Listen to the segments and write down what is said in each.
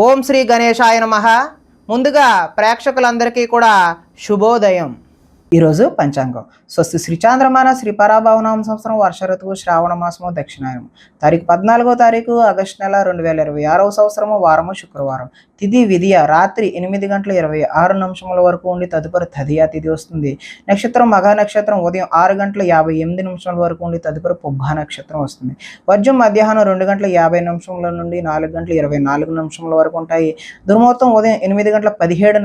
ఓం శ్రీ గణేశాయ నమః. ముందుగా ప్రేక్షకులందరికీ కూడా శుభోదయం. ఈరోజు పంచాంగం స్వస్తి శ్రీ చాంద్రమాన శ్రీ పరాభవనామ సంవత్సరం వర్ష ఋతువు శ్రావణ మాసము దక్షిణాయనం తారీఖు 14 ఆగస్టు నెల 2026 సంవత్సరము వారము శుక్రవారం. తిథి విధియ రాత్రి 8:26 వరకు ఉండి తదుపరి తదియా తిథి వస్తుంది. నక్షత్రం మఘా నక్షత్రం ఉదయం 6:58 వరకు ఉండి తదుపరి పుబ్బా నక్షత్రం వస్తుంది. వర్జం మధ్యాహ్నం 2:50 నుండి 4:24 వరకు ఉంటాయి. దుర్ముహూర్తం ఉదయం 8:17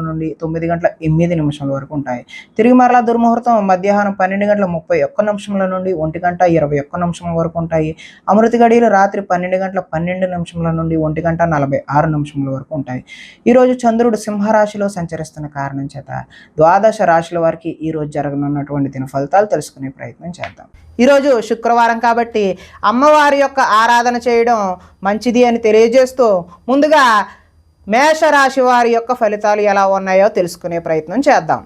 నుండి 9:08 వరకు ఉంటాయి. తిరిగి మరలా దుర్ముహూర్తం మధ్యాహ్నం 12:31 నుండి 1:21 వరకు ఉంటాయి. అమృత గడియలు రాత్రి 12:12 నుండి 1:46 వరకు ఉంటాయి. ఈరోజు చంద్రుడు సింహరాశిలో సంచరిస్తున్న కారణం చేత ద్వాదశ రాశుల వారికి ఈరోజు జరగనున్నటువంటి దిన ఫలితాలు తెలుసుకునే ప్రయత్నం చేద్దాం. ఈరోజు శుక్రవారం కాబట్టి అమ్మవారి యొక్క ఆరాధన చేయడం మంచిది అని తెలియజేస్తూ ముందుగా మేషరాశి వారి యొక్క ఫలితాలు ఎలా ఉన్నాయో తెలుసుకునే ప్రయత్నం చేద్దాం.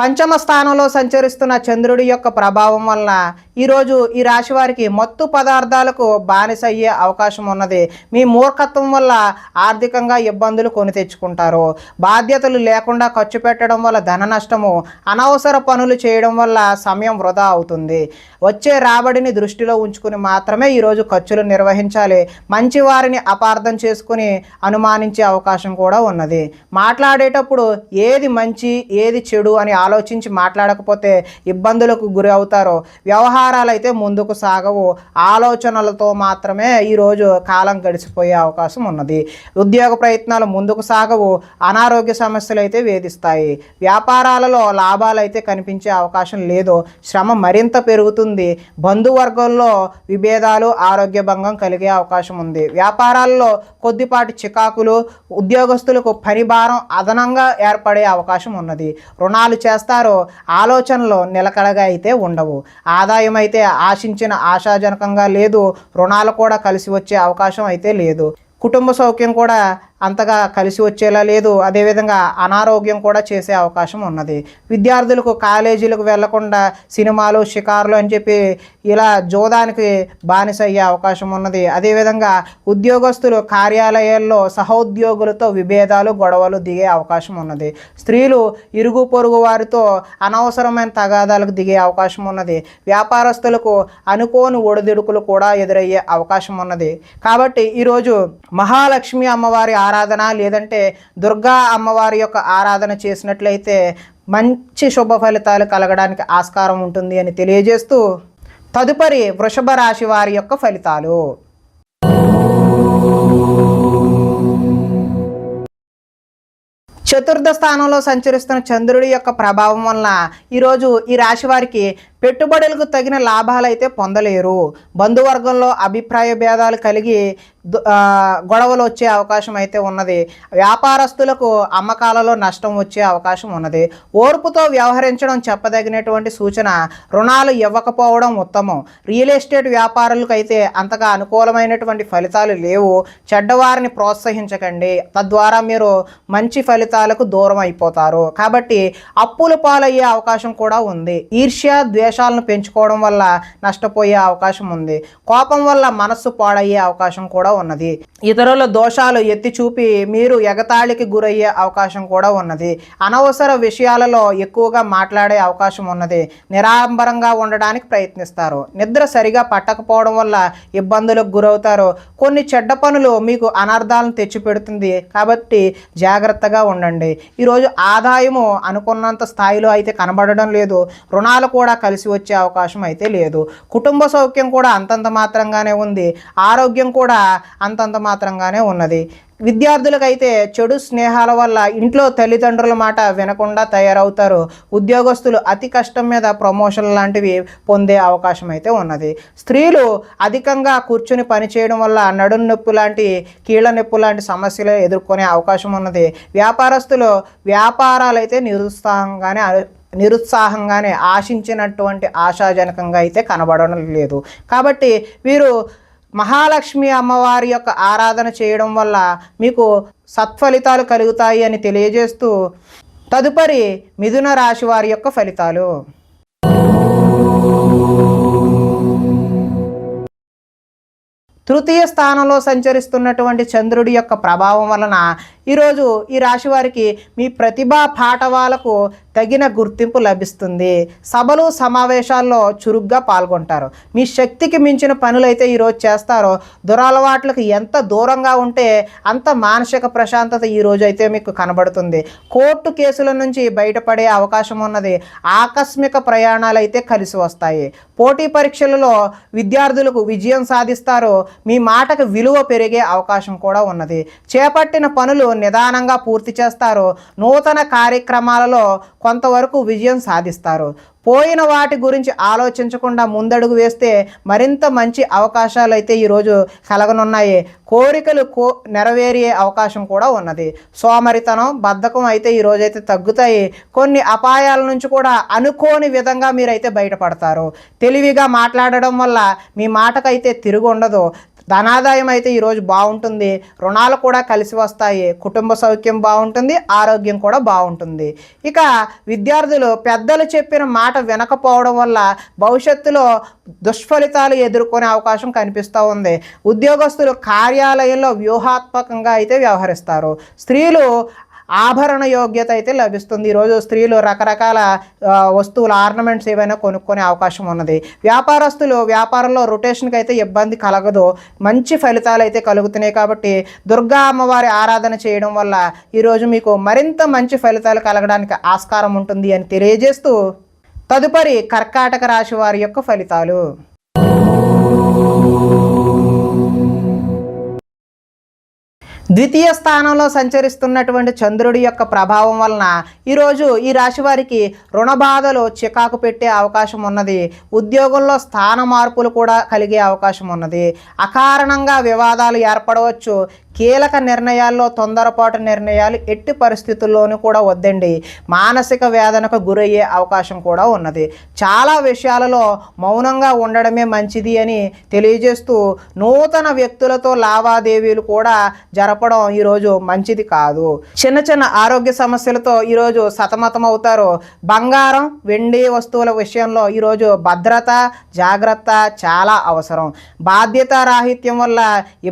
పంచమ స్థానంలో సంచరిస్తున్న చంద్రుడి యొక్క ప్రభావం వలన ఈరోజు ఈ రాశి వారికి మత్తు పదార్థాలకు బానిస అయ్యే అవకాశం ఉన్నది. మీ మూర్ఖత్వం వల్ల ఆర్థికంగా ఇబ్బందులు కొని తెచ్చుకుంటారు. బాధ్యతలు లేకుండా ఖర్చు పెట్టడం వల్ల ధన నష్టము, అనవసర పనులు చేయడం వల్ల సమయం వృధా అవుతుంది. వచ్చే రాబడిని దృష్టిలో ఉంచుకుని మాత్రమే ఈరోజు ఖర్చులు నిర్వహించాలి. మంచి వారిని అపార్థం చేసుకుని అనుమానించే అవకాశం కూడా ఉన్నది. మాట్లాడేటప్పుడు ఏది మంచి ఏది చెడు అని ఆలోచించి మాట్లాడకపోతే ఇబ్బందులకు గురి అవుతారు. వ్యవహారాలు అయితే ముందుకు సాగవు. ఆలోచనలతో మాత్రమే ఈరోజు కాలం గడిచిపోయే అవకాశం ఉన్నది. ఉద్యోగ ప్రయత్నాలు ముందుకు సాగవు. అనారోగ్య సమస్యలు అయితే వేధిస్తాయి. వ్యాపారాలలో లాభాలు అయితే కనిపించే అవకాశం లేదు. శ్రమ మరింత పెరుగుతుంది. బంధువర్గంలో విభేదాలు, ఆరోగ్య భంగం కలిగే అవకాశం ఉంది. వ్యాపారాల్లో కొద్దిపాటి చికాకులు, ఉద్యోగస్తులకు పని భారం అదనంగా ఏర్పడే అవకాశం ఉన్నది. రుణాలు చేస్తారో ఆలోచనలు నిలకడగా అయితే ఉండవు. ఆదాయం అయితే ఆశించిన ఆశాజనకంగా లేదు. రుణాలు కూడా కలిసి వచ్చే అవకాశం అయితే లేదు. కుటుంబ సౌఖ్యం కూడా అంతగా కలిసి వచ్చేలా లేదు. అదేవిధంగా అనారోగ్యం కూడా చేసే అవకాశం ఉన్నది. విద్యార్థులకు కాలేజీలకు వెళ్లకుండా సినిమాలు, షికారులు అని చెప్పి ఇలా జోదానికి బానిస అయ్యే అవకాశం ఉన్నది. అదేవిధంగా ఉద్యోగస్తులు కార్యాలయాల్లో సహోద్యోగులతో విభేదాలు, గొడవలు దిగే అవకాశం ఉన్నది. స్త్రీలు ఇరుగు పొరుగు వారితో అనవసరమైన తగాదాలకు దిగే అవకాశం ఉన్నది. వ్యాపారస్తులకు అనుకోని ఒడిదుడుకులు కూడా ఎదురయ్యే అవకాశం ఉన్నది. కాబట్టి ఈరోజు మహాలక్ష్మి అమ్మవారి ఆరాధన లేదంటే దుర్గా అమ్మవారి యొక్క ఆరాధన చేసినట్లయితే మంచి శుభ ఫలితాలు కలగడానికి ఆస్కారం ఉంటుంది అని తెలియజేస్తూ తదుపరి వృషభ రాశి వారి యొక్క ఫలితాలు. చతుర్థ స్థానంలో సంచరిస్తున్న చంద్రుడి యొక్క ప్రభావం వలన ఈరోజు ఈ రాశి వారికి పెట్టుబడులకు తగిన లాభాలు అయితే పొందలేరు. బంధువర్గంలో అభిప్రాయ భేదాలు కలిగి గొడవలు వచ్చే అవకాశం అయితే ఉన్నది. వ్యాపారస్తులకు అమ్మకాలలో నష్టం వచ్చే అవకాశం ఉన్నది. ఓర్పుతో వ్యవహరించడం చెప్పదగినటువంటి సూచన. రుణాలు ఇవ్వకపోవడం ఉత్తమం. రియల్ ఎస్టేట్ వ్యాపారులకు అయితే అంతగా అనుకూలమైనటువంటి ఫలితాలు లేవు. చెడ్డవారిని ప్రోత్సహించకండి. తద్వారా మీరు మంచి ఫలితాలకు దూరం అయిపోతారు. కాబట్టి అప్పుల పాలయ్యే అవకాశం కూడా ఉంది. ఈర్ష్య, ద్వేషాలను పెంచుకోవడం వల్ల నష్టపోయే అవకాశం ఉంది. కోపం వల్ల మనస్సు పాడయ్యే అవకాశం కూడా ఉన్నది. ఇతరుల దోషాలు ఎత్తి చూపి మీరు ఎగతాళికి గురయ్యే అవకాశం కూడా ఉన్నది. అనవసర విషయాలలో ఎక్కువగా మాట్లాడే అవకాశం ఉన్నది. నిరాడంబరంగా ఉండడానికి ప్రయత్నిస్తారు. నిద్ర సరిగా పట్టకపోవడం వల్ల ఇబ్బందులకు గురవుతారు. కొన్ని చెడ్డ పనులు మీకు అనర్థాలను తెచ్చిపెడుతుంది. కాబట్టి జాగ్రత్తగా ఉండండి. ఈరోజు ఆదాయము అనుకున్నంత స్థాయిలో అయితే కనబడడం లేదు. రుణాలు కూడా కలిసి వచ్చే అవకాశం అయితే లేదు. కుటుంబ సౌఖ్యం కూడా అంతంత మాత్రంగానే ఉంది. ఆరోగ్యం కూడా అంతంత మాత్రంగానే ఉన్నది. విద్యార్థులకైతే చెడు స్నేహాల వల్ల ఇంట్లో తల్లిదండ్రుల మాట వినకుండా తయారవుతారు. ఉద్యోగస్తులు అతి కష్టం మీద ప్రమోషన్ లాంటివి పొందే అవకాశం అయితే ఉన్నది. స్త్రీలు అధికంగా కూర్చుని పనిచేయడం వల్ల నడుం నొప్పి లాంటి, కీళ్ళ నొప్పి లాంటి సమస్యలు ఎదుర్కొనే అవకాశం ఉన్నది. వ్యాపారస్తులు వ్యాపారాలు అయితే నిరుత్సాహంగానే ఆశించినటువంటి ఆశాజనకంగా అయితే కనబడడం లేదు. కాబట్టి వీరు మహాలక్ష్మి అమ్మవారి యొక్క ఆరాధన చేయడం వల్ల మీకు సత్ఫలితాలు కలుగుతాయి అని తెలియజేస్తూ తదుపరి మిథున రాశి వారి యొక్క ఫలితాలు. తృతీయ స్థానంలో సంచరిస్తున్నటువంటి చంద్రుడి యొక్క ప్రభావం వలన ఈరోజు ఈ రాశి వారికి మీ ప్రతిభా పాటవాలకు తగిన గుర్తింపు లభిస్తుంది. సభలు సమావేశాల్లో చురుగ్గా పాల్గొంటారు. మీ శక్తికి మించిన పనులైతే ఈరోజు చేస్తారో. దురలవాట్లకు ఎంత దూరంగా ఉంటే అంత మానసిక ప్రశాంతత ఈరోజు అయితే మీకు కనబడుతుంది. కోర్టు కేసుల నుంచి బయటపడే అవకాశం ఉన్నది. ఆకస్మిక ప్రయాణాలు అయితే కలిసి వస్తాయి. పోటీ పరీక్షలలో విద్యార్థులకు విజయం సాధిస్తారు. మీ మాటకు విలువ పెరిగే అవకాశం కూడా ఉన్నది. చేపట్టిన పనులు నిదానంగా పూర్తి చేస్తారు. నూతన కార్యక్రమాలలో కొంతవరకు విజయం సాధిస్తారు. పోయిన వాటి గురించి ఆలోచించకుండా ముందడుగు వేస్తే మరింత మంచి అవకాశాలు అయితే ఈరోజు కలగనున్నాయి. కోరికలు నెరవేరే అవకాశం కూడా ఉన్నది. సోమరితనం బద్ధకం అయితే ఈరోజైతే తగ్గుతాయి. కొన్ని అపాయాల నుంచి కూడా అనుకోని విధంగా మీరైతే బయటపడతారు. తెలివిగా మాట్లాడడం వల్ల మీ మాటకైతే తిరుగు ఉండదు. ధనాదాయం అయితే ఈరోజు బాగుంటుంది. రుణాలు కూడా కలిసి వస్తాయి. కుటుంబ సౌఖ్యం బాగుంటుంది. ఆరోగ్యం కూడా బాగుంటుంది. ఇక విద్యార్థులు పెద్దలు చెప్పిన మాట వినకపోవడం వల్ల భవిష్యత్తులో దుష్ఫలితాలు ఎదుర్కొనే అవకాశం కనిపిస్తూ ఉంది. ఉద్యోగస్తులు కార్యాలయంలో వ్యూహాత్మకంగా అయితే వ్యవహరిస్తారు. స్త్రీలు ఆభరణ యోగ్యత అయితే లభిస్తుంది. ఈరోజు స్త్రీలు రకరకాల వస్తువులు ఆర్నమెంట్స్ ఏవైనా కొనుక్కునే అవకాశం ఉన్నది. వ్యాపారస్తులు వ్యాపారంలో రొటేషన్కి అయితే ఇబ్బంది కలగదు. మంచి ఫలితాలు అయితే కలుగుతున్నాయి. కాబట్టి దుర్గా అమ్మవారి ఆరాధన చేయడం వల్ల ఈరోజు మీకు మరింత మంచి ఫలితాలు కలగడానికి ఆస్కారం ఉంటుంది అని తెలియజేస్తూ తదుపరి కర్కాటక రాశి వారి యొక్క ఫలితాలు. ద్వితీయ స్థానంలో సంచరిస్తున్నటువంటి చంద్రుడి యొక్క ప్రభావం వలన ఈరోజు ఈ రాశి వారికి రుణ బాధలు చికాకు పెట్టే అవకాశం ఉన్నది. ఉద్యోగంలో స్థాన మార్పులు కూడా కలిగే అవకాశం ఉన్నది. అకారణంగా వివాదాలు ఏర్పడవచ్చు. కీలక నిర్ణయాల్లో తొందరపాటు నిర్ణయాలు ఎట్టి పరిస్థితుల్లోనూ కూడా వద్దండి. మానసిక వేదనకు గురయ్యే అవకాశం కూడా ఉన్నది. చాలా విషయాలలో మౌనంగా ఉండడమే మంచిది అని తెలియజేస్తూ నూతన వ్యక్తులతో లావాదేవీలు కూడా జరపడం ఈరోజు మంచిది కాదు. చిన్న చిన్న ఆరోగ్య సమస్యలతో ఈరోజు సతమతం అవుతారు. బంగారం వెండి వస్తువుల విషయంలో ఈరోజు భద్రత జాగ్రత్త చాలా అవసరం. బాధ్యతారాహిత్యం వల్ల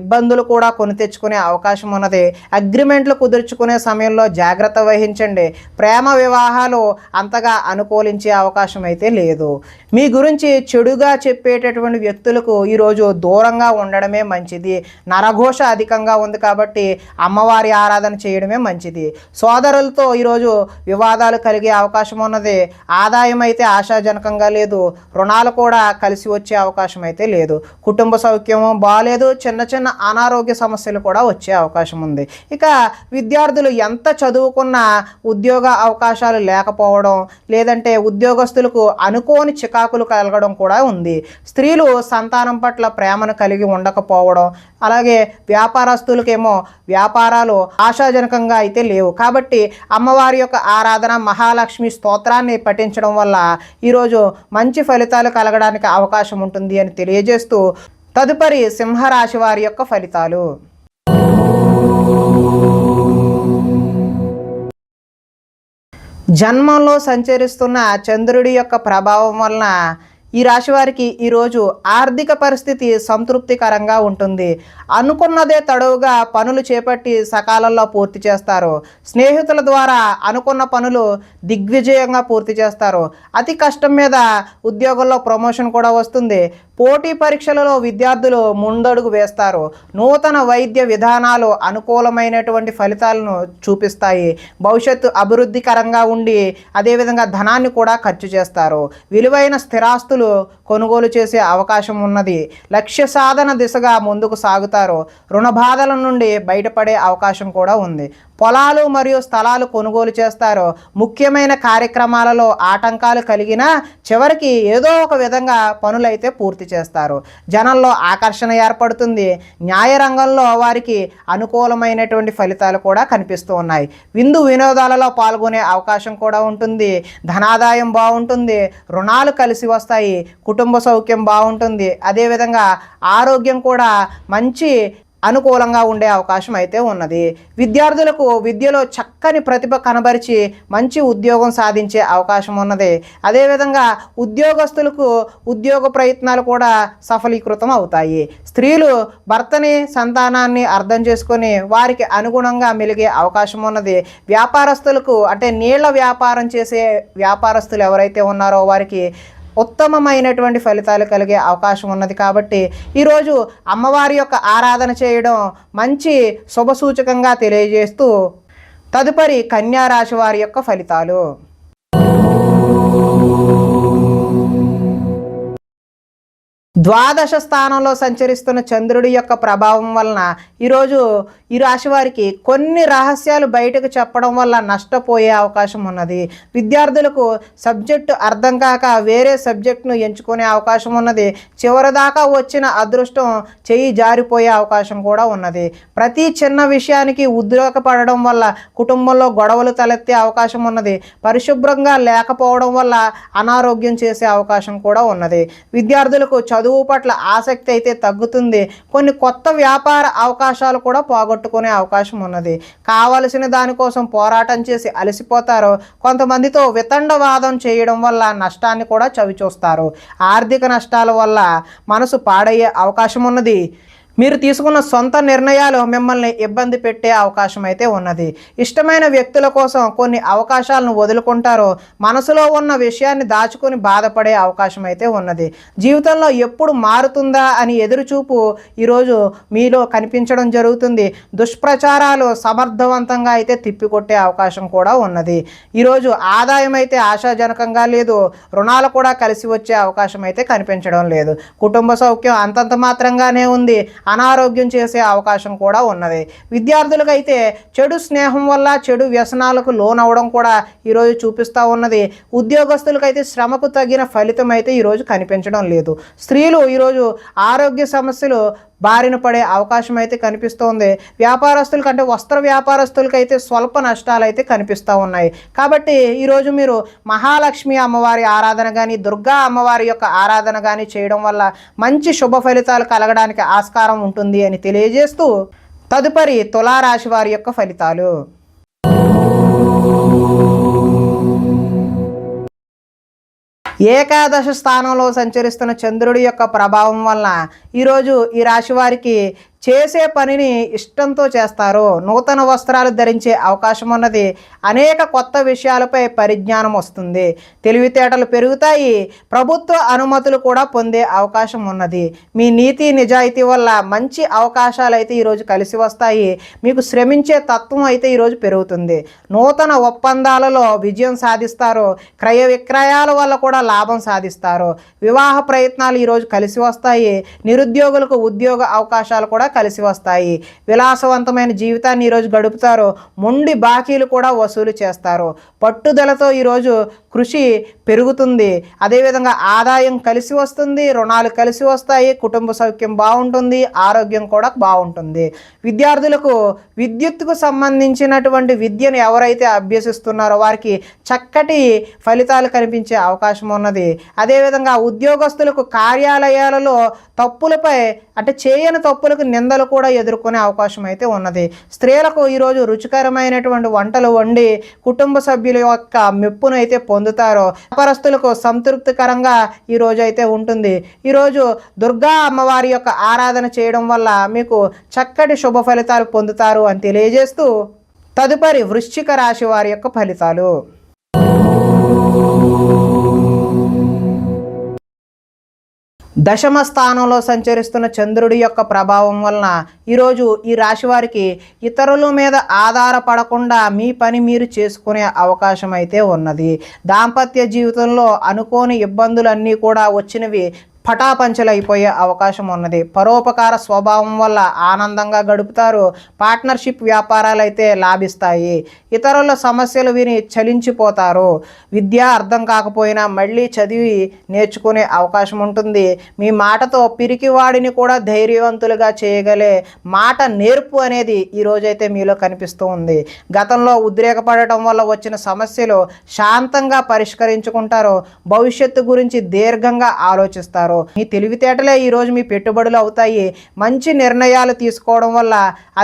ఇబ్బందులు కూడా కొని తెచ్చుకునే అవకాశం ఉన్నది. అగ్రిమెంట్లు కుదుర్చుకునే సమయంలో జాగ్రత్త వహించండి. ప్రేమ వివాహాలు అంతగా అనుకూలించే అవకాశం అయితే లేదు. మీ గురించి చెడుగా చెప్పేటటువంటి వ్యక్తులకు ఈరోజు దూరంగా ఉండడమే మంచిది. నరఘోష అధికంగా ఉంది కాబట్టి అమ్మవారి ఆరాధన చేయడమే మంచిది. సోదరులతో ఈరోజు వివాదాలు కలిగే అవకాశం ఉన్నది. ఆదాయం అయితే ఆశాజనకంగా లేదు. రుణాలు కూడా కలిసి వచ్చే అవకాశం అయితే లేదు. కుటుంబ సౌఖ్యము బాగాలేదు. చిన్న చిన్న అనారోగ్య సమస్యలు కూడా వచ్చే అవకాశం ఉంది. ఇక విద్యార్థులు ఎంత చదువుకున్నా ఉద్యోగ అవకాశాలు లేకపోవడం, లేదంటే ఉద్యోగస్తులకు అనుకోని చికాకులు కలగడం కూడా ఉంది. స్త్రీలు సంతానం పట్ల ప్రేమను కలిగి ఉండకపోవడం, అలాగే వ్యాపారస్తులకేమో వ్యాపారాలు ఆశాజనకంగా అయితే లేవు. కాబట్టి అమ్మవారి యొక్క ఆరాధన మహాలక్ష్మి స్తోత్రాన్ని పఠించడం వల్ల ఈరోజు మంచి ఫలితాలు కలగడానికి అవకాశం ఉంటుంది అని తెలియజేస్తూ తదుపరి సింహరాశి వారి యొక్క ఫలితాలు. జన్మంలో సంచరిస్తున్న చంద్రుడి యొక్క ప్రభావం వలన ఈ రాశి వారికి ఈరోజు ఆర్థిక పరిస్థితి సంతృప్తికరంగా ఉంటుంది. అనుకున్నదే తడవుగా పనులు చేపట్టి సకాలంలో పూర్తి చేస్తారు. స్నేహితుల ద్వారా అనుకున్న పనులు దిగ్విజయంగా పూర్తి చేస్తారు. అతి కష్టం మీద ఉద్యోగంలో ప్రమోషన్ కూడా వస్తుంది. పోటీ పరీక్షలలో విద్యార్థులు ముందడుగు వేస్తారు. నూతన వైద్య విధానాలు అనుకూలమైనటువంటి ఫలితాలను చూపిస్తాయి. భవిష్యత్తు అభివృద్ధికరంగా ఉండి అదేవిధంగా ధనాన్ని కూడా ఖర్చు చేస్తారు. విలువైన స్థిరాస్తులు కొనుగోలు చేసే అవకాశం ఉన్నది. లక్ష్య సాధన దిశగా ముందుకు సాగుతారు. రుణ బాధల నుండి బయటపడే అవకాశం కూడా ఉంది. పొలాలు మరియు స్థలాలు కొనుగోలు చేస్తారు. ముఖ్యమైన కార్యక్రమాలలో ఆటంకాలు కలిగినా చివరికి ఏదో ఒక విధంగా పనులైతే పూర్తి చేస్తారు. జనంలో ఆకర్షణ ఏర్పడుతుంది. న్యాయ రంగంలో వారికి అనుకూలమైనటువంటి ఫలితాలు కూడా కనిపిస్తూ ఉన్నాయి. విందు వినోదాలలో పాల్గొనే అవకాశం కూడా ఉంటుంది. ధనాదాయం బాగుంటుంది. రుణాలు కలిసి వస్తాయి. కుటుంబ సౌఖ్యం బాగుంటుంది. అదేవిధంగా ఆరోగ్యం కూడా మంచి అనుకూలంగా ఉండే అవకాశం అయితే ఉన్నది. విద్యార్థులకు విద్యలో చక్కని ప్రతిభ కనబరిచి మంచి ఉద్యోగం సాధించే అవకాశం ఉన్నది. అదేవిధంగా ఉద్యోగస్తులకు ఉద్యోగ ప్రయత్నాలు కూడా సఫలీకృతం అవుతాయి. స్త్రీలు భర్తని సంతానాన్ని అర్థం చేసుకొని వారికి అనుగుణంగా మెలిగే అవకాశం ఉన్నది. వ్యాపారస్తులకు అంటే నీళ్ల వ్యాపారం చేసే వ్యాపారస్తులు ఎవరైతే ఉన్నారో వారికి ఉత్తమమైనటువంటి ఫలితాలు కలిగే అవకాశం ఉన్నది. కాబట్టి ఈరోజు అమ్మవారి యొక్క ఆరాధన చేయడం మంచి శుభసూచకంగా తెలియజేస్తూ తదుపరి కన్యా రాశి వారి యొక్క ఫలితాలు. ద్వాదశ స్థానంలో సంచరిస్తున్న చంద్రుడి యొక్క ప్రభావం వలన ఈరోజు ఈ రాశి వారికి కొన్ని రహస్యాలు బయటకు చెప్పడం వల్ల నష్టపోయే అవకాశం ఉన్నది. విద్యార్థులకు సబ్జెక్టు అర్థం కాక వేరే సబ్జెక్టును ఎంచుకునే అవకాశం ఉన్నది. చివరిదాకా వచ్చిన అదృష్టం చెయ్యి జారిపోయే అవకాశం కూడా ఉన్నది. ప్రతి చిన్న విషయానికి ఉద్రేకపడడం వల్ల కుటుంబంలో గొడవలు తలెత్తే అవకాశం ఉన్నది. పరిశుభ్రంగా లేకపోవడం వల్ల అనారోగ్యం చేసే అవకాశం కూడా ఉన్నది. విద్యార్థులకు చదువు పట్ల ఆసక్తి అయితే తగ్గుతుంది. కొన్ని కొత్త వ్యాపార అవకాశాలు కూడా పోగొట్టుకునే అవకాశం ఉన్నది. కావలసిన దానికోసం పోరాటం చేసి అలసిపోతారు. కొంతమందితో వితండవాదం చేయడం వల్ల నష్టాన్ని కూడా చవిచూస్తారు. ఆర్థిక నష్టాల వల్ల మనసు పాడయ్యే అవకాశం ఉన్నది. మీరు తీసుకున్న సొంత నిర్ణయాలు మిమ్మల్ని ఇబ్బంది పెట్టే అవకాశం అయితే ఉన్నది. ఇష్టమైన వ్యక్తుల కోసం కొన్ని అవకాశాలను వదులుకుంటారు. మనసులో ఉన్న విషయాన్ని దాచుకొని బాధపడే అవకాశం అయితే ఉన్నది. జీవితంలో ఎప్పుడు మారుతుందా అని ఎదురుచూపు ఈరోజు మీలో కనిపించడం జరుగుతుంది. దుష్ప్రచారాలు సమర్థవంతంగా అయితే తిప్పికొట్టే అవకాశం కూడా ఉన్నది. ఈరోజు ఆదాయం అయితే ఆశాజనకంగా లేదు. రుణాలు కూడా కలిసి వచ్చే అవకాశం అయితే కనిపించడం లేదు. కుటుంబ సౌఖ్యం అంతంత మాత్రంగానే ఉంది. అనారోగ్యం చేసే అవకాశం కూడా ఉన్నది. విద్యార్థులకు అయితే చెడు స్నేహం వల్ల చెడు వ్యసనాలకు లోనవడం కూడా ఈరోజు చూపిస్తూ ఉన్నది. ఉద్యోగస్తులకు అయితే శ్రమకు తగిన ఫలితం అయితే ఈరోజు కనిపించడం లేదు. స్త్రీలు ఈరోజు ఆరోగ్య సమస్యలు బారిన పడే అవకాశం అయితే కనిపిస్తోంది. వ్యాపారస్తులకి అంటే వస్త్ర వ్యాపారస్తులకి అయితే స్వల్ప నష్టాలు అయితే కనిపిస్తూ ఉన్నాయి. కాబట్టి ఈరోజు మీరు మహాలక్ష్మి అమ్మవారి ఆరాధన కానీ దుర్గా అమ్మవారి యొక్క ఆరాధన కానీ చేయడం వల్ల మంచి శుభ ఫలితాలు కలగడానికి ఆస్కారం ఉంటుంది అని తెలియజేస్తూ తదుపరి తులారాశి వారి యొక్క ఫలితాలు. ఏకాదశ స్థానంలో సంచరిస్తున్న చంద్రుడి యొక్క ప్రభావం వలన ఈరోజు ఈ రాశి వారికి చేసే పనిని ఇష్టంతో చేస్తారు. నూతన వస్త్రాలు ధరించే అవకాశం ఉన్నది. అనేక కొత్త విషయాలపై పరిజ్ఞానం వస్తుంది. తెలివితేటలు పెరుగుతాయి. ప్రభుత్వ అనుమతులు కూడా పొందే అవకాశం ఉన్నది. మీ నీతి నిజాయితీ వల్ల మంచి అవకాశాలు అయితే ఈరోజు కలిసి వస్తాయి. మీకు శ్రమించే తత్వం అయితే ఈరోజు పెరుగుతుంది. నూతన ఒప్పందాలలో విజయం సాధిస్తారు. క్రయ విక్రయాల వల్ల కూడా లాభం సాధిస్తారు. వివాహ ప్రయత్నాలు ఈరోజు కలిసి వస్తాయి. నిరుద్యోగులకు ఉద్యోగ అవకాశాలు కూడా కలిసి వస్తాయి. విలాసవంతమైన జీవితాన్ని ఈరోజు గడుపుతారు. మొండి బాకీలు కూడా వసూలు చేస్తారు. పట్టుదలతో ఈరోజు కృషి పెరుగుతుంది. అదేవిధంగా ఆదాయం కలిసి వస్తుంది. రుణాలు కలిసి వస్తాయి. కుటుంబ సౌఖ్యం బాగుంటుంది. ఆరోగ్యం కూడా బాగుంటుంది. విద్యార్థులకు విద్యుత్తుకు సంబంధించినటువంటి విద్యను ఎవరైతే అభ్యసిస్తున్నారో వారికి చక్కటి ఫలితాలు కనిపించే అవకాశం ఉన్నది. అదేవిధంగా ఉద్యోగస్తులకు కార్యాలయాలలో తప్పులపై అంటే చేయని తప్పులకు నిందలు కూడా ఎదుర్కొనే అవకాశం అయితే ఉన్నది. స్త్రీలకు ఈరోజు రుచికరమైనటువంటి వంటలు వండి కుటుంబ సభ్యుల యొక్క మెప్పును అయితే పొందుతారు. వ్యాపారస్తులకు సంతృప్తికరంగా ఈరోజు అయితే ఉంటుంది. ఈరోజు దుర్గా అమ్మవారి యొక్క ఆరాధన చేయడం వల్ల మీకు చక్కటి శుభ ఫలితాలు పొందుతారు అని తెలియజేస్తూ తదుపరి వృశ్చిక రాశి వారి యొక్క ఫలితాలు. దశమ స్థానంలో సంచరిస్తున్న చంద్రుడి యొక్క ప్రభావం వలన ఈరోజు ఈ రాశి వారికి ఇతరుల మీద ఆధారపడకుండా మీ పని మీరు చేసుకునే అవకాశం అయితే ఉన్నది. దాంపత్య జీవితంలో అనుకోని ఇబ్బందులన్నీ కూడా వచ్చినవి పటాపంచలైపోయే అవకాశం ఉన్నది. పరోపకార స్వభావం వల్ల ఆనందంగా గడుపుతారు. పార్ట్నర్షిప్ వ్యాపారాలు అయితే లాభిస్తాయి. ఇతరుల సమస్యలు విని చలించిపోతారు. విద్య అర్థం కాకపోయినా మళ్ళీ చదివి నేర్చుకునే అవకాశం ఉంటుంది. మీ మాటతో పిరికివాడిని కూడా ధైర్యవంతులుగా చేయగలే మాట నేర్పు అనేది ఈరోజైతే మీలో కనిపిస్తూ ఉంది. గతంలో ఉద్రేకపడటం వల్ల వచ్చిన సమస్యలు శాంతంగా పరిష్కరించుకుంటారు. భవిష్యత్తు గురించి దీర్ఘంగా ఆలోచిస్తారు. చేస్తారు. మీ తెలివితేటలే ఈరోజు మీ పెట్టుబడులు అవుతాయి. మంచి నిర్ణయాలు తీసుకోవడం వల్ల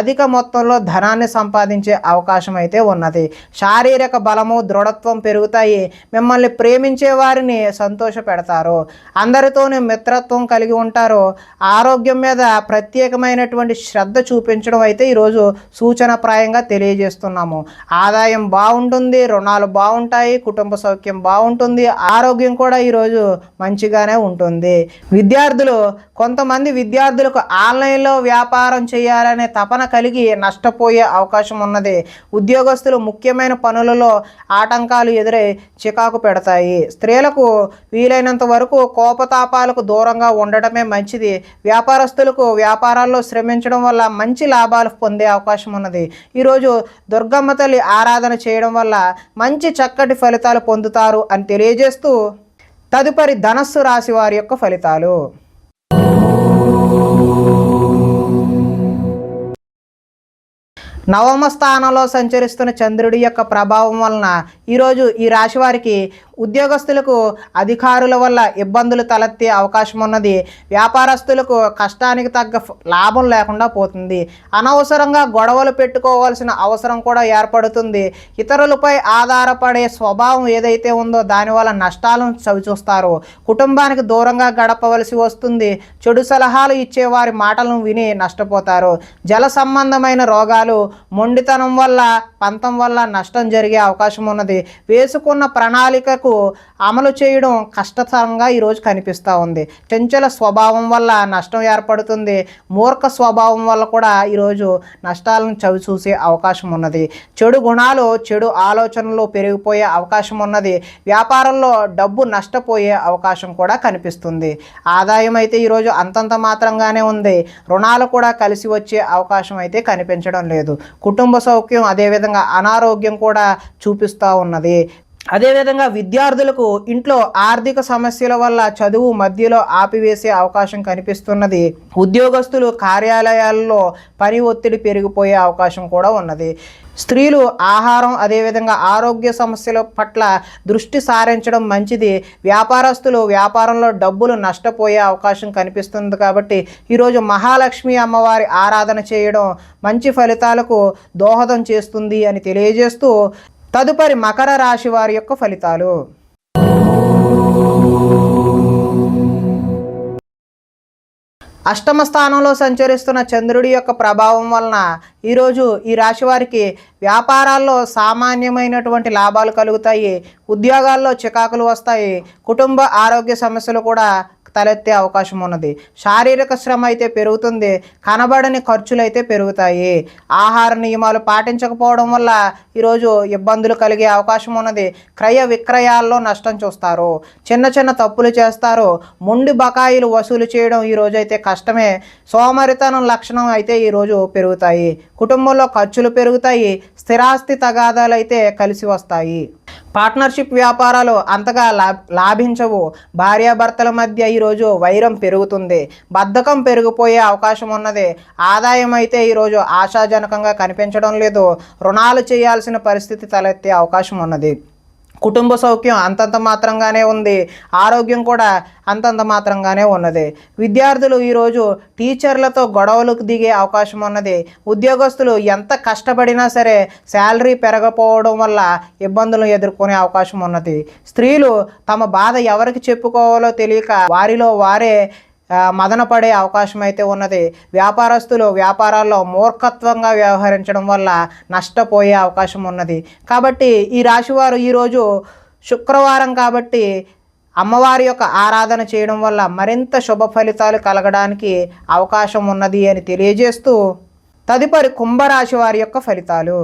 అధిక మొత్తంలో ధనాన్ని సంపాదించే అవకాశం అయితే ఉన్నది. శారీరక బలము దృఢత్వం పెరుగుతాయి. మిమ్మల్ని ప్రేమించే వారిని సంతోష పెడతారు. అందరితోనూ మిత్రత్వం కలిగి ఉంటారు. ఆరోగ్యం మీద ప్రత్యేకమైనటువంటి శ్రద్ధ చూపించడం అయితే ఈరోజు సూచనప్రాయంగా తెలియజేస్తున్నాము. ఆదాయం బాగుంటుంది, రుణాలు బాగుంటాయి, కుటుంబ సౌఖ్యం బాగుంటుంది, ఆరోగ్యం కూడా ఈరోజు మంచిగానే ఉంటుంది. కొంతమంది విద్యార్థులకు ఆన్లైన్లో వ్యాపారం చేయాలనే తపన కలిగి నష్టపోయే అవకాశం ఉన్నది. ఉద్యోగస్తులు ముఖ్యమైన పనులలో ఆటంకాలు ఎదురై చికాకు పెడతాయి. స్త్రీలకు వీలైనంత వరకు కోపతాపాలకు దూరంగా ఉండటమే మంచిది. వ్యాపారస్తులకు వ్యాపారాల్లో శ్రమించడం వల్ల మంచి లాభాలు పొందే అవకాశం ఉన్నది. ఈరోజు దుర్గమ్మ తల్లి ఆరాధన చేయడం వల్ల మంచి చక్కటి ఫలితాలు పొందుతారు అని తెలియజేస్తూ తదుపరి ధనస్సు రాశి వారి యొక్క ఫలితాలు. నవమ స్థానంలో సంచరిస్తున్న చంద్రుడి యొక్క ప్రభావం వలన ఈరోజు ఈ రాశి వారికి ఉద్యోగస్తులకు అధికారుల వల్ల ఇబ్బందులు తలెత్తే అవకాశం ఉన్నది. వ్యాపారస్తులకు కష్టానికి తగ్గ లాభం లేకుండా పోతుంది. అనవసరంగా గొడవలు పెట్టుకోవాల్సిన అవసరం కూడా ఏర్పడుతుంది. ఇతరులపై ఆధారపడే స్వభావం ఏదైతే ఉందో దానివల్ల నష్టాలను చవిచూస్తారు. కుటుంబానికి దూరంగా గడపవలసి వస్తుంది. చెడు సలహాలు ఇచ్చేవారి మాటలను విని నష్టపోతారు. జల సంబంధమైన రోగాలు, మొండితనం వల్ల, పంతం వల్ల నష్టం జరిగే అవకాశం ఉన్నది. వేసుకున్న ప్రణాళికకు అమలు చేయడం కష్టతరంగా ఈరోజు కనిపిస్తూ ఉంది. చంచల స్వభావం వల్ల నష్టం ఏర్పడుతుంది. మూర్ఖ స్వభావం వల్ల కూడా ఈరోజు నష్టాలను చవిచూసే అవకాశం ఉన్నది. చెడు గుణాలు, చెడు ఆలోచనలు పెరిగిపోయే అవకాశం ఉన్నది. వ్యాపారంలో డబ్బు నష్టపోయే అవకాశం కూడా కనిపిస్తుంది. ఆదాయం అయితే ఈరోజు అంతంత మాత్రంగానే ఉంది. రుణాలు కూడా కలిసి వచ్చే అవకాశం అయితే కనిపించడం లేదు. కుటుంబ సౌఖ్యం అదేవిధంగా అనారోగ్యం కూడా చూపిస్తూ ఉన్నది. అదేవిధంగా విద్యార్థులకు ఇంట్లో ఆర్థిక సమస్యల వల్ల చదువు మధ్యలో ఆపివేసే అవకాశం కనిపిస్తున్నది. ఉద్యోగస్తులు కార్యాలయాల్లో పని ఒత్తిడి పెరిగిపోయే అవకాశం కూడా ఉన్నది. స్త్రీలు ఆహారం అదేవిధంగా ఆరోగ్య సమస్యల పట్ల దృష్టి సారించడం మంచిది. వ్యాపారస్తులు వ్యాపారంలో డబ్బులు నష్టపోయే అవకాశం కనిపిస్తుంది. కాబట్టి ఈరోజు మహాలక్ష్మి అమ్మవారి ఆరాధన చేయడం మంచి ఫలితాలకు దోహదం చేస్తుంది అని తెలియజేస్తూ తదుపరి మకర రాశి వారి యొక్క ఫలితాలు. అష్టమ స్థానంలో సంచరిస్తున్న చంద్రుడి యొక్క ప్రభావం వలన ఈరోజు ఈ రాశి వారికి వ్యాపారాల్లో సామాన్యమైనటువంటి లాభాలు కలుగుతాయి. ఉద్యోగాల్లో చికాకులు వస్తాయి. కుటుంబ ఆరోగ్య సమస్యలు కూడా తలెత్తే అవకాశం ఉన్నది. శారీరక శ్రమ అయితే పెరుగుతుంది. కనబడని ఖర్చులు అయితే పెరుగుతాయి. ఆహార నియమాలు పాటించకపోవడం వల్ల ఈరోజు ఇబ్బందులు కలిగే అవకాశం ఉన్నది. క్రయ విక్రయాల్లో నష్టం చూస్తారు. చిన్న చిన్న తప్పులు చేస్తారు. మొండి బకాయిలు వసూలు చేయడం ఈరోజు అయితే కష్టమే. సోమరితనం లక్షణం అయితే ఈరోజు పెరుగుతాయి. కుటుంబంలో ఖర్చులు పెరుగుతాయి. స్థిరాస్తి తగాదాలు అయితే కలిసి వస్తాయి. పార్ట్నర్షిప్ వ్యాపారాలు అంతగా లాభించవు. భార్యాభర్తల మధ్య ఈరోజు వైరం పెరుగుతుంది. బద్ధకం పెరిగిపోయే అవకాశం ఉన్నది. ఆదాయం అయితే ఈరోజు ఆశాజనకంగా కనిపించడం లేదు. రుణాలు చేయాల్సిన పరిస్థితి తలెత్తే అవకాశం ఉన్నది. కుటుంబ సౌఖ్యం అంతంత మాత్రంగానే ఉంది. ఆరోగ్యం కూడా అంతంత మాత్రంగానే ఉన్నది. విద్యార్థులు ఈరోజు టీచర్లతో గొడవలకు దిగే అవకాశం ఉన్నది. ఉద్యోగస్తులు ఎంత కష్టపడినా సరే శాలరీ పెరగకపోవడం వల్ల ఇబ్బందులు ఎదుర్కొనే అవకాశం ఉన్నది. స్త్రీలు తమ బాధ ఎవరికి చెప్పుకోవాలో తెలియక వారిలో వారే మదన పడే అవకాశం అయితే ఉన్నది. వ్యాపారస్తులు వ్యాపారాల్లో మూర్ఖత్వంగా వ్యవహరించడం వల్ల నష్టపోయే అవకాశం ఉన్నది. కాబట్టి ఈ రాశివారు ఈరోజు శుక్రవారం కాబట్టి అమ్మవారి యొక్క ఆరాధన చేయడం వల్ల మరింత శుభ ఫలితాలు కలగడానికి అవకాశం ఉన్నది అని తెలియజేస్తూ తదుపరి కుంభరాశి వారి యొక్క ఫలితాలు.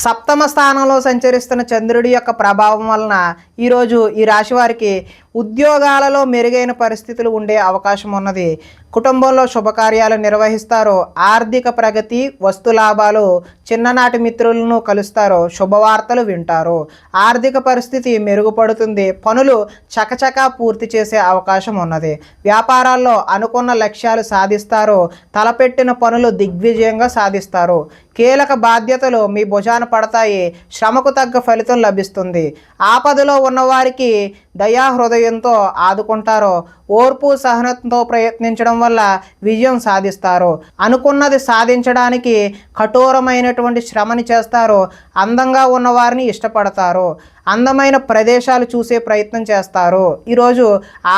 సప్తమ స్థానంలో సంచరిస్తున్న చంద్రుడి యొక్క ప్రభావం వలన ఈరోజు ఈ రాశి వారికి ఉద్యోగాలలో మెరుగైన పరిస్థితులు ఉండే అవకాశం ఉన్నది. కుటుంబంలో శుభకార్యాలు నిర్వహిస్తారు, ఆర్థిక ప్రగతి, వస్తు లాభాలు, చిన్ననాటి మిత్రులను కలుస్తారు, శుభవార్తలు వింటారు, ఆర్థిక పరిస్థితి మెరుగుపడుతుంది, పనులు చకచకా పూర్తి చేసే అవకాశం ఉన్నది, వ్యాపారాల్లో అనుకున్న లక్ష్యాలు సాధిస్తారు, తలపెట్టిన పనులు దిగ్విజయంగా సాధిస్తారు, కీలక బాధ్యతలు మీ భుజాన పడతాయి, శ్రమకు తగ్గ ఫలితం లభిస్తుంది, ఆపదలో ఉన్నవారికి దయాహృదయంతో ఆదుకుంటారు, ఓర్పు సహనంతో ప్రయత్నించడం వల్ల విజయం సాధిస్తారు, అనుకున్నది సాధించడానికి కఠోరమైనటువంటి శ్రమని చేస్తారు, అందంగా ఉన్నవారిని ఇష్టపడతారు, అందమైన ప్రదేశాలు చూసే ప్రయత్నం చేస్తారు. ఈరోజు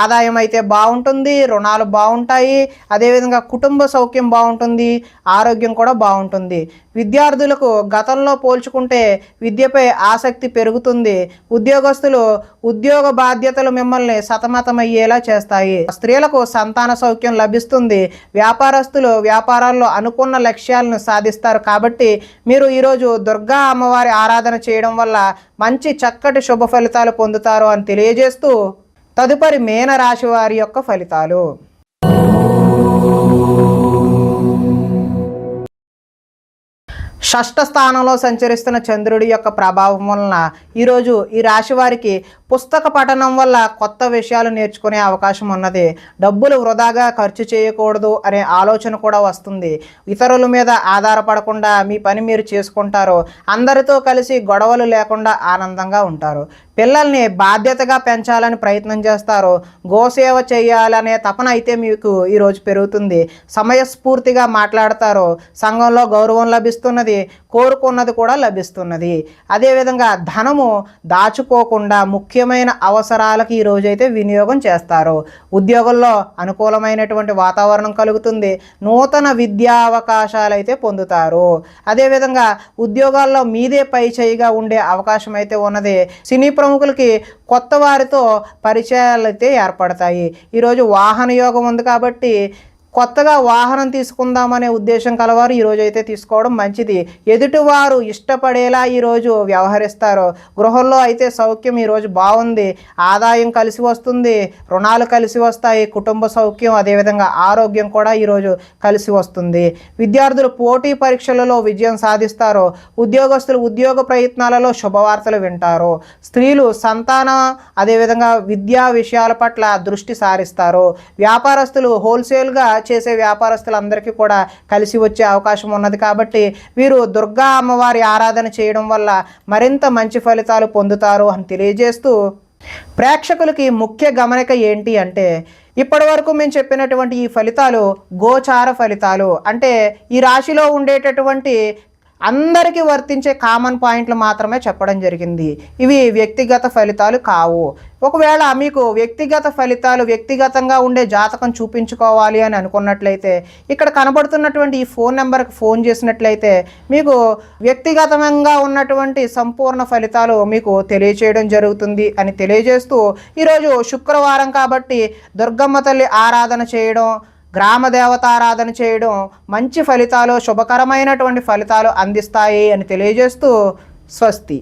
ఆదాయం అయితే బాగుంటుంది, రుణాలు బాగుంటాయి, అదేవిధంగా కుటుంబ సౌఖ్యం బాగుంటుంది, ఆరోగ్యం కూడా బాగుంటుంది. విద్యార్థులకు గతంలో పోల్చుకుంటే విద్యపై ఆసక్తి పెరుగుతుంది, ఉద్యోగస్తులు ఉద్యోగ బాధ్యతలు మిమ్మల్ని సతమతమయ్యేలా చేస్తాయి, స్త్రీలకు సంతాన సౌఖ్యం లభిస్తుంది, వ్యాపారస్తులు వ్యాపారాల్లో అనుకున్న లక్ష్యాలను సాధిస్తారు. కాబట్టి మీరు ఈరోజు దుర్గా అమ్మవారి ఆరాధన చేయడం వల్ల మంచి చక్కటి శుభ ఫలితాలు పొందుతారు అని తెలియజేస్తూ తదుపరి మీన రాశి వారి యొక్క ఫలితాలు. షష్ఠ స్థానంలో సంచరిస్తున్న చంద్రుడి యొక్క ప్రభావం వలన ఈరోజు ఈ రాశి వారికి పుస్తక పఠనం వల్ల కొత్త విషయాలు నేర్చుకునే అవకాశం ఉన్నది, డబ్బులు వృధాగా ఖర్చు చేయకూడదు అనే ఆలోచన కూడా వస్తుంది, ఇతరుల మీద ఆధారపడకుండా మీ పని మీరు చేసుకుంటారు, అందరితో కలిసి గొడవలు లేకుండా ఆనందంగా ఉంటారు, పిల్లల్ని బాధ్యతగా పెంచాలని ప్రయత్నం చేస్తారు, గోసేవ చేయాలనే తపన అయితే మీకు ఈరోజు పెరుగుతుంది, సమయస్ఫూర్తిగా మాట్లాడతారు, సంఘంలో గౌరవం లభిస్తున్నది, కోరుకున్నది కూడా లభిస్తున్నది, అదేవిధంగా ధనము దాచుకోకుండా ముఖ్యమైన అవసరాలకు ఈరోజైతే వినియోగం చేస్తారు, ఉద్యోగంలో అనుకూలమైనటువంటి వాతావరణం కలుగుతుంది, నూతన విద్యా అవకాశాలు అయితే పొందుతారు, అదేవిధంగా ఉద్యోగాల్లో మీదే పై చేయిగా ఉండే అవకాశం అయితే ఉన్నది, సినీ ప్రముఖులకి కొత్త వారితో పరిచయాలు అయితే ఏర్పడతాయి, ఈరోజు వాహన యోగం ఉంది కాబట్టి కొత్తగా వాహనం తీసుకుందామనే ఉద్దేశం కలవారు ఈరోజు అయితే తీసుకోవడం మంచిది, ఎదుటివారు ఇష్టపడేలా ఈరోజు వ్యవహరిస్తారు, గృహంలో అయితే సౌఖ్యం ఈరోజు బాగుంది, ఆదాయం కలిసి వస్తుంది, రుణాలు కలిసి వస్తాయి, కుటుంబ సౌఖ్యం అదేవిధంగా ఆరోగ్యం కూడా ఈరోజు కలిసి వస్తుంది, విద్యార్థులు పోటీ పరీక్షలలో విజయం సాధిస్తారు, ఉద్యోగస్తులు ఉద్యోగ ప్రయత్నాలలో శుభవార్తలు వింటారు, స్త్రీలు సంతానం అదేవిధంగా విద్యా విషయాల పట్ల దృష్టి సారిస్తారు, వ్యాపారస్తులు హోల్సేల్గా చేసే వ్యాపారస్తులందరికీ కూడా కలిసి వచ్చే అవకాశం ఉన్నది. కాబట్టి వీరు దుర్గా అమ్మవారి ఆరాధన చేయడం వల్ల మరింత మంచి ఫలితాలు పొందుతారు అని తెలియజేస్తూ ప్రేక్షకులకి ముఖ్య గమనిక ఏంటి అంటే ఇప్పటి వరకు మేము చెప్పినటువంటి ఈ ఫలితాలు గోచార ఫలితాలు, అంటే ఈ రాశిలో ఉండేటటువంటి అందరికీ వర్తించే కామన్ పాయింట్లు మాత్రమే చెప్పడం జరిగింది, ఇవి వ్యక్తిగత ఫలితాలు కావు. ఒకవేళ మీకు వ్యక్తిగత ఫలితాలు వ్యక్తిగతంగా ఉండే జాతకం చూపించుకోవాలి అని అనుకున్నట్లయితే ఇక్కడ కనబడుతున్నటువంటి ఈ ఫోన్ నెంబర్కి ఫోన్ చేసినట్లయితే మీకు వ్యక్తిగతంగా ఉన్నటువంటి సంపూర్ణ ఫలితాలు మీకు తెలియచేయడం జరుగుతుంది అని తెలియజేస్తూ ఈరోజు శుక్రవారం కాబట్టి దుర్గమ్మ తల్లి ఆరాధన చేయడం, గ్రామ దేవతారాధన చేయడం మంచి ఫలితాలు శుభకరమైనటువంటి ఫలితాలు అందిస్తాయి అని తెలియజేస్తూ స్వస్తి.